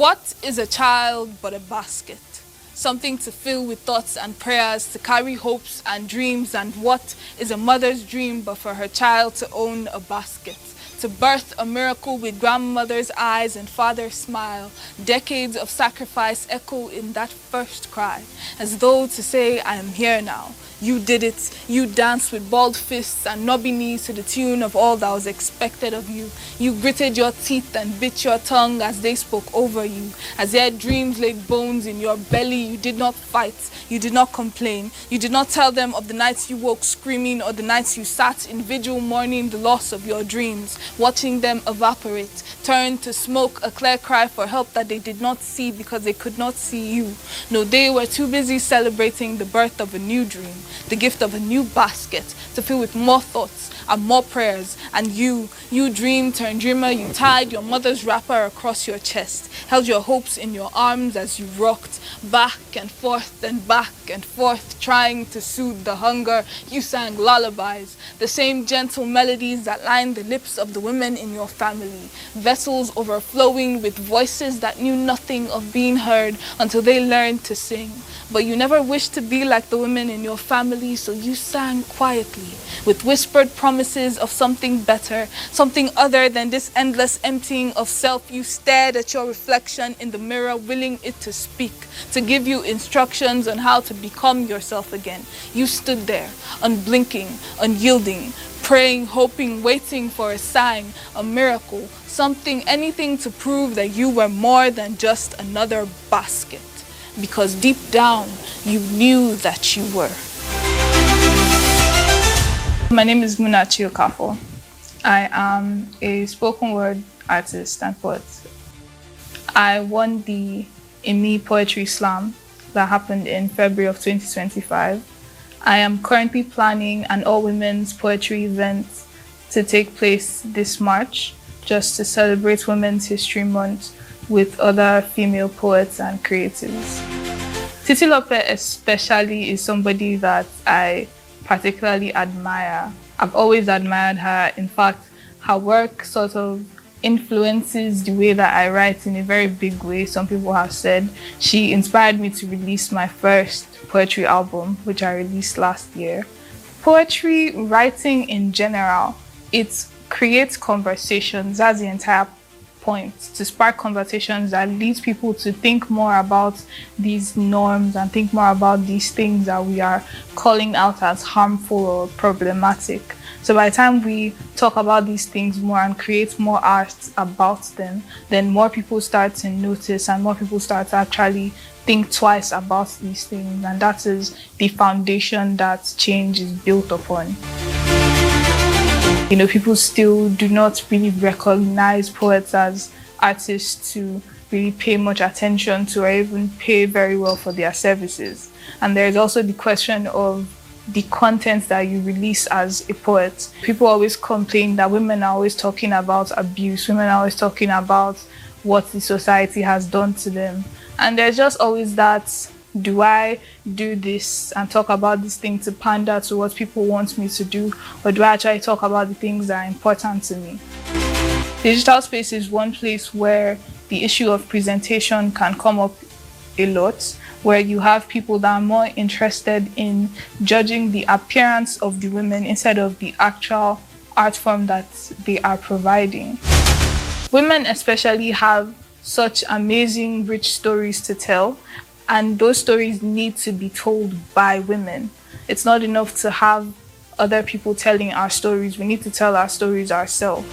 What is a child but a basket? Something to fill with thoughts and prayers, to carry hopes and dreams. And what is a mother's dream but for her child to own a basket? To birth a miracle with grandmother's eyes and father's smile. Decades of sacrifice echo in that first cry, as though to say, I am here now. You did it. You danced with balled fists and knobby knees to the tune of all that was expected of you. You gritted your teeth and bit your tongue as they spoke over you. As their dreams laid bones in your belly, you did not fight. You did not complain. You did not tell them of the nights you woke screaming or the nights you sat in vigil mourning the loss of your dreams, watching them evaporate, turn to smoke, a clear cry for help that they did not see because they could not see you. No, they were too busy celebrating the birth of a new dream, the gift of a new basket to fill with more thoughts and more prayers. And you dream turned dreamer, you tied your mother's wrapper across your chest, held your hopes in your arms as you rocked back and forth and back and forth, trying to soothe the hunger. You sang lullabies, the same gentle melodies that lined the lips of the women in your family, vessels overflowing with voices that knew nothing of being heard until they learned to sing. But you never wished to be like the women in your family, so you sang quietly, with whispered promises of something better, something other than this endless emptying of self. You stared at your reflection in the mirror, willing it to speak, to give you instructions on how to become yourself again. You stood there, unblinking, unyielding, praying, hoping, waiting for a sign, a miracle, something, anything to prove that you were more than just another basket. Because deep down, you knew that you were. My name is Munachi Okafo. I am a spoken word artist and poet. I won the IMI Poetry Slam that happened in February of 2025. I am currently planning an all-women's poetry event to take place this March, just to celebrate Women's History Month with other female poets and creatives. Titilope especially is somebody that I particularly admire. I've always admired her. In fact, her work sort of influences the way that I write in a very big way. Some people have said she inspired me to release my first poetry album, which I released last year. Poetry writing in general, it creates conversations. That's the entire point, to spark conversations that leads people to think more about these norms and think more about these things that we are calling out as harmful or problematic. So by the time we talk about these things more and create more art about them, then more people start to notice and more people start to actually think twice about these things. And that is the foundation that change is built upon. You know, people still do not really recognize poets as artists to really pay much attention to or even pay very well for their services. And there's also the question of the content that you release as a poet. People always complain that women are always talking about abuse, women are always talking about what the society has done to them. And there's just always that, do I do this and talk about this thing to pander to what people want me to do, or do I actually talk about the things that are important to me? Digital space is one place where the issue of presentation can come up a lot, where you have people that are more interested in judging the appearance of the women instead of the actual art form that they are providing. Women especially have such amazing, rich stories to tell, and those stories need to be told by women. It's not enough to have other people telling our stories. We need to tell our stories ourselves.